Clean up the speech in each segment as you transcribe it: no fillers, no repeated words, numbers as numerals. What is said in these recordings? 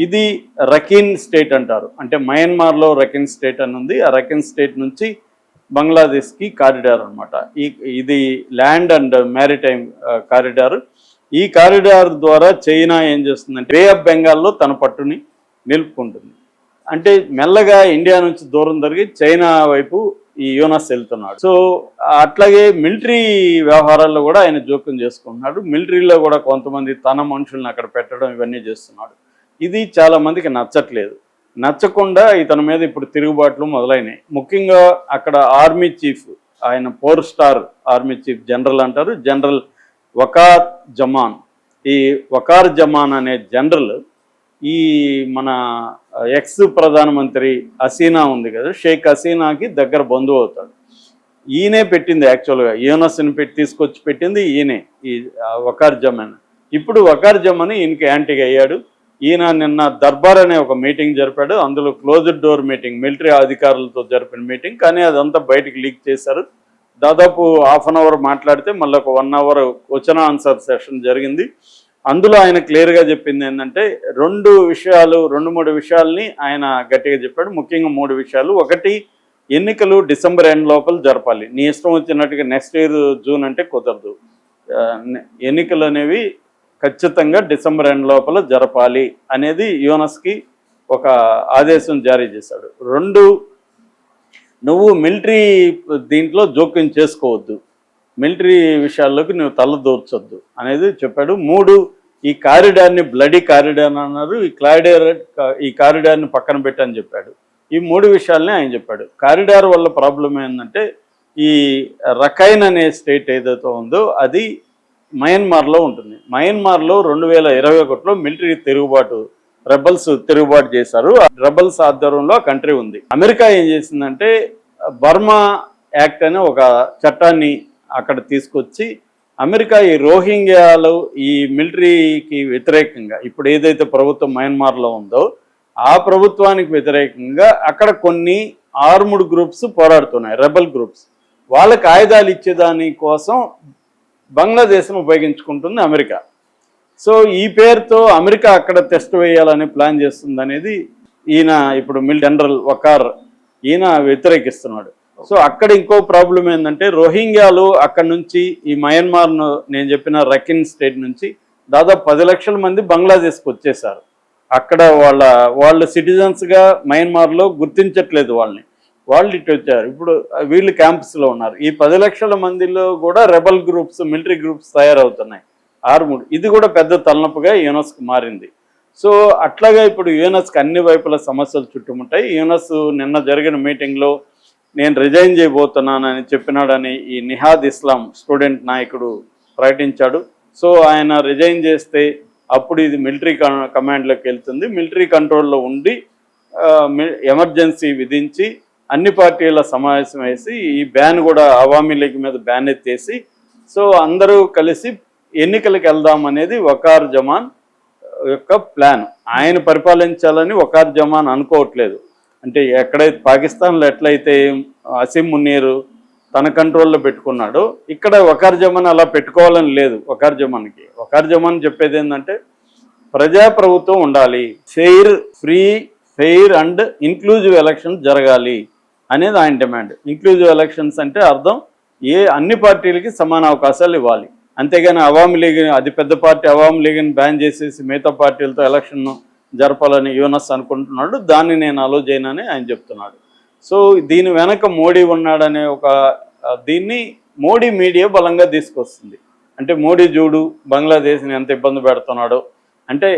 ఇది రకీన్ స్టేట్ అంటారు. అంటే మయన్మార్లో రకీన్ స్టేట్ అని ఉంది. ఆ రకీన్ స్టేట్ నుంచి బంగ్లాదేశ్కి కారిడార్ అనమాట. ఇది ల్యాండ్ అండ్ మ్యారిటైమ్ కారిడార్. ఈ కారిడార్ ద్వారా చైనా ఏం చేస్తుందంటే బే ఆఫ్ బెంగాల్లో తన పట్టుని నిలుపుకుంటుంది. అంటే మెల్లగా ఇండియా నుంచి దూరం జరిగి చైనా వైపు ఈ యూనస్ వెళ్తున్నాడు. సో అట్లాగే మిలిటరీ వ్యవహారాల్లో కూడా ఆయన జోక్యం చేసుకుంటున్నాడు. మిలిటరీలో కూడా కొంతమంది తన మనుషుల్ని అక్కడ పెట్టడం ఇవన్నీ చేస్తున్నాడు. ఇది చాలా మందికి నచ్చట్లేదు. నచ్చకుండా ఇతని మీద ఇప్పుడు తిరుగుబాట్లు మొదలైనాయి. ముఖ్యంగా అక్కడ ఆర్మీ చీఫ్, ఆయన 4 స్టార్ ఆర్మీ చీఫ్ జనరల్ అంటారు, జనరల్ వకార్ జమాన్. ఈ వకార్ జమాన్ అనే జనరల్ ఈ మన ఎక్స్ ప్రధానమంత్రి హసీనా ఉంది కదా, షేక్ హసీనాకి దగ్గర బంధువు అవుతాడు. ఈయనే పెట్టింది యాక్చువల్గా, యూనస్ని తీసుకొచ్చి పెట్టింది ఈయనే, ఈ వకార్ జమాన్. ఇప్పుడు వకార్ జమాన్ ఈయనకి యాంటీగా అయ్యాడు. ఈయన నిన్న దర్బార్ అనే ఒక మీటింగ్ జరిపాడు. అందులో క్లోజ్డ్ డోర్ మీటింగ్, మిలిటరీ అధికారులతో జరిపిన మీటింగ్, కానీ అదంతా బయటికి లీక్ చేశారు. దాదాపు ½ అవర్ మాట్లాడితే మళ్ళీ ఒక 1 అవర్ క్వశ్చన్ ఆన్సర్ సెషన్ జరిగింది. అందులో ఆయన క్లియర్గా చెప్పింది ఏంటంటే 2-3 విషయాల్ని ఆయన గట్టిగా చెప్పాడు. ముఖ్యంగా 3 విషయాలు. ఒకటి, ఎన్నికలు డిసెంబర్ ఎండ్ లోపల జరపాలి. నీ ఇష్టం వచ్చినట్టుగా నెక్స్ట్ ఇయర్ జూన్ అంటే కుదరదు. ఎన్నికలు అనేవి ఖచ్చితంగా డిసెంబర్ ఎండ్ లోపల జరపాలి అనేది యూనస్కి ఒక ఆదేశం జారీ చేశాడు. 2, నువ్వు మిలిటరీ దీంట్లో జోక్యం చేసుకోవద్దు, మిలిటరీ విషయాల్లోకి నువ్వు తలదూర్చొద్దు అనేది చెప్పాడు. 3, ఈ కారిడార్ని బ్లడీ కారిడార్ అన్నారు, ఈ కారిడార్ని పక్కన పెట్టని చెప్పాడు. ఈ 3 విషయాల్ని ఆయన చెప్పాడు. కారిడార్ వల్ల ప్రాబ్లం ఏంటంటే ఈ రకైన్ అనే స్టేట్ ఏదైతే ఉందో అది మయన్మార్లో ఉంటుంది. మయన్మార్లో 2021లో మిలిటరీ రెబల్స్ తిరుగుబాటు చేశారు. రెబల్స్ ఆధ్వర్యంలో ఆ కంట్రీ ఉంది. అమెరికా ఏం చేసిందంటే బర్మా యాక్ట్ అనే ఒక చట్టాన్ని అక్కడ తీసుకొచ్చి అమెరికా ఈ రోహింగ్యాలు ఈ మిలిటరీకి వ్యతిరేకంగా ఇప్పుడు ఏదైతే ప్రభుత్వం మయన్మార్లో ఉందో ఆ ప్రభుత్వానికి వ్యతిరేకంగా అక్కడ కొన్ని ఆర్మ్డ్ గ్రూప్స్ పోరాడుతున్నాయి, రెబల్ గ్రూప్స్. వాళ్ళకి ఆయుధాలు ఇచ్చేదాని కోసం బంగ్లాదేశ్ను ఉపయోగించుకుంటుంది అమెరికా. సో ఈ పేరుతో అమెరికా అక్కడ టెస్ట్ వేయాలని ప్లాన్ చేస్తుంది అనేది ఈయన ఇప్పుడు జనరల్ వకార్ ఈయన వ్యతిరేకిస్తున్నాడు. సో అక్కడ ఇంకో ప్రాబ్లం ఏంటంటే రోహింగ్యాలు అక్కడ నుంచి ఈ మయన్మార్ను నేను చెప్పిన రకీన్ స్టేట్ నుంచి దాదాపు 10 లక్షల మంది బంగ్లాదేశ్కి వచ్చేసారు. అక్కడ వాళ్ళ సిటిజన్స్గా మయన్మార్లో గుర్తించట్లేదు వాళ్ళని, వాళ్ళు ఇటు వచ్చారు. ఇప్పుడు వీళ్ళు క్యాంప్స్లో ఉన్నారు. ఈ 10 లక్షల మందిలో కూడా రెబల్ గ్రూప్స్, మిలిటరీ గ్రూప్స్ తయారవుతున్నాయి, ఆర్ముడ్. ఇది కూడా పెద్ద తలనొప్పిగా యూనస్కు మారింది. సో అట్లాగా ఇప్పుడు యూనస్కి అన్ని వైపుల సమస్యలు చుట్టుముట్టాయి. యూనస్ నిన్న జరిగిన మీటింగ్లో నేను రిజైన్ చేయబోతున్నానని చెప్పినాడని ఈ నిహాద్ ఇస్లాం స్టూడెంట్ నాయకుడు ప్రకటించాడు. సో ఆయన రిజైన్ చేస్తే అప్పుడు ఇది మిలిటరీ కమాండ్లోకి వెళ్తుంది. మిలిటరీ కంట్రోల్లో ఉండి ఎమర్జెన్సీ విధించి అన్ని పార్టీల సమావేశం వేసి ఈ బ్యాన్ కూడా అవామీ లీగ్ మీద బ్యాన్ ఎత్తేసి సో అందరూ కలిసి ఎన్నికలకు వెళ్దామనేది వకార్ జమాన్ యొక్క ప్లాన్. ఆయన పరిపాలించాలని వకార్ జమాన్ అనుకోవట్లేదు. అంటే ఎక్కడైతే పాకిస్తాన్లో ఎట్లయితే అసీం మునీర్ తన కంట్రోల్లో పెట్టుకున్నాడో ఇక్కడ వకార్ జమాన్ అలా పెట్టుకోవాలని లేదు. వకార్ జమాన్ చెప్పేది ఏంటంటే ప్రజాప్రభుత్వం ఉండాలి, ఫెయిర్ అండ్ ఇన్క్లూజివ్ ఎలక్షన్స్ జరగాలి అనేది ఆయన డిమాండ్. ఇంక్లూజివ్ ఎలక్షన్స్ అంటే అర్థం అన్ని పార్టీలకి సమాన అవకాశాలు ఇవ్వాలి. అంతేగాని అవామీ లీగ్, అది పెద్ద పార్టీ అవామీ లీగ్ని బ్యాన్ చేసేసి మిగతా పార్టీలతో ఎలక్షన్ జరపాలని యూనస్ అనుకుంటున్నాడు. దాన్ని నేను అలో చేయనని ఆయన చెప్తున్నాడు. సో దీని వెనక మోడీ ఉన్నాడనే దీన్ని మోడీ మీడియా బలంగా తీసుకొస్తుంది. అంటే మోడీ చూడు బంగ్లాదేశ్ని ఎంత ఇబ్బంది పెడుతున్నాడో. అంటే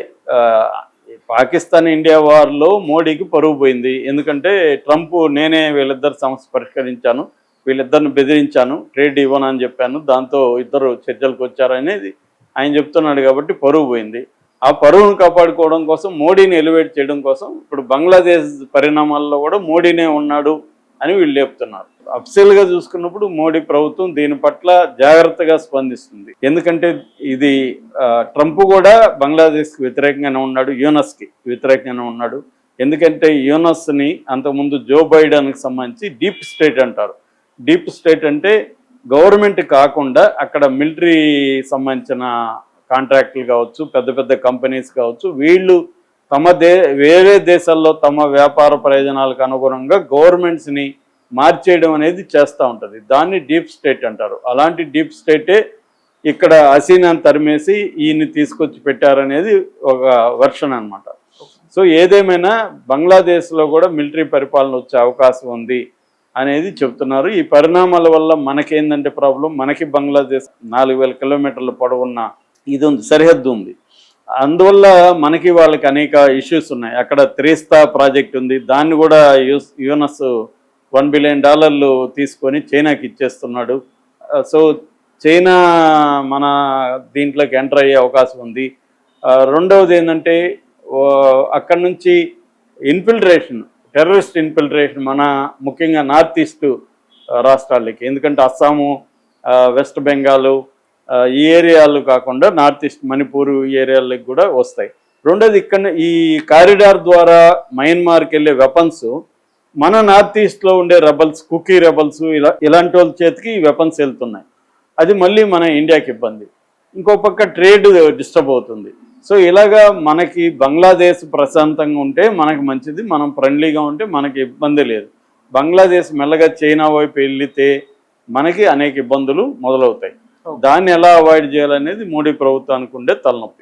పాకిస్తాన్ ఇండియా వార్లో మోడీకి పరువు పోయింది. ఎందుకంటే ట్రంప్ నేనే వీళ్ళిద్దరు సమస్య పరిష్కరించాను, వీళ్ళిద్దరిని బెదిరించాను, ట్రేడ్ ఇవ్వనని చెప్పాను, దాంతో ఇద్దరు చర్చలకు వచ్చారనేది ఆయన చెప్తున్నాడు. కాబట్టి పరువు పోయింది. ఆ పరువును కాపాడుకోవడం కోసం, మోడీని ఎలివేట్ చేయడం కోసం ఇప్పుడు బంగ్లాదేశ్ పరిణామాల్లో కూడా మోడీనే ఉన్నాడు అని వీళ్ళు చెప్తున్నారు. అఫీషియల్గా చూసుకున్నప్పుడు మోడీ ప్రభుత్వం దీని పట్ల జాగ్రత్తగా స్పందిస్తుంది. ఎందుకంటే ఇది ట్రంప్ కూడా బంగ్లాదేశ్కి వ్యతిరేకంగానే ఉన్నాడు, యూనస్కి వ్యతిరేకంగానే ఉన్నాడు. ఎందుకంటే యూనస్ని అంతకుముందు జో బైడెన్కి సంబంధించి డీప్ స్టేట్ అంటారు. డీప్ స్టేట్ అంటే గవర్నమెంట్ కాకుండా అక్కడ మిలిటరీ సంబంధించిన కాంట్రాక్టులు కావచ్చు, పెద్ద పెద్ద కంపెనీస్ కావచ్చు, వీళ్ళు వేరే దేశాల్లో తమ వ్యాపార ప్రయోజనాలకు అనుగుణంగా గవర్నమెంట్స్ని మార్చేయడం అనేది చేస్తూ ఉంటుంది. దాన్ని డీప్ స్టేట్ అంటారు. అలాంటి డీప్ స్టేటే ఇక్కడ హసీనాని తరిమేసి ఈయన్ని తీసుకొచ్చి పెట్టారనేది ఒక వెర్షన్ అన్నమాట. సో ఏదేమైనా బంగ్లాదేశ్లో కూడా మిలిటరీ పరిపాలన వచ్చే అవకాశం ఉంది అనేది చెప్తున్నారు. ఈ పరిణామాల వల్ల మనకేందంటే ప్రాబ్లం, మనకి బంగ్లాదేశ్ 4000 కిలోమీటర్ల పొడవున్న ఇది ఉంది, సరిహద్దు ఉంది. అందువల్ల మనకి వాళ్ళకి అనేక ఇష్యూస్ ఉన్నాయి. అక్కడ త్రీస్తా ప్రాజెక్ట్ ఉంది, దాన్ని కూడా యూఎస్ $1 బిలియన్ తీసుకొని చైనాకి ఇచ్చేస్తున్నాడు. సో చైనా మన దీంట్లోకి ఎంటర్ అయ్యే అవకాశం ఉంది. రెండవది ఏంటంటే అక్కడి నుంచి ఇన్ఫిల్ట్రేషన్, టెర్రరిస్ట్ ఇన్ఫిల్ట్రేషన్ మన ముఖ్యంగా నార్త్ ఈస్ట్ రాష్ట్రాలకి, ఎందుకంటే అస్సాము, వెస్ట్ బెంగాలు ఈ ఏరియాలు కాకుండా నార్త్ ఈస్ట్ మణిపూర్ ఏరియాలకు కూడా వస్తాయి. రెండోది ఇక్కడ ఈ కారిడార్ ద్వారా మయన్మార్కి వెళ్ళే వెపన్స్ మన నార్త్ ఈస్ట్లో ఉండే రెబల్స్, కుకీ రెబల్స్ ఇలాంటి వాళ్ళ చేతికి ఈ వెపన్స్ వెళ్తున్నాయి. అది మళ్ళీ మన ఇండియాకి ఇబ్బంది. ఇంకో పక్క ట్రేడ్ డిస్టర్బ్ అవుతుంది. సో ఇలాగా మనకి బంగ్లాదేశ్ ప్రశాంతంగా ఉంటే మనకి మంచిది, మనం ఫ్రెండ్లీగా ఉంటే మనకి ఇబ్బంది లేదు. బంగ్లాదేశ్ మెల్లగా చైనా వైపు వెళితే మనకి అనేక ఇబ్బందులు మొదలవుతాయి. దాన్ని ఎలా అవాయిడ్ చేయాలనేది మోడీ ప్రభుత్వానికి ఉండే తలనొప్పి.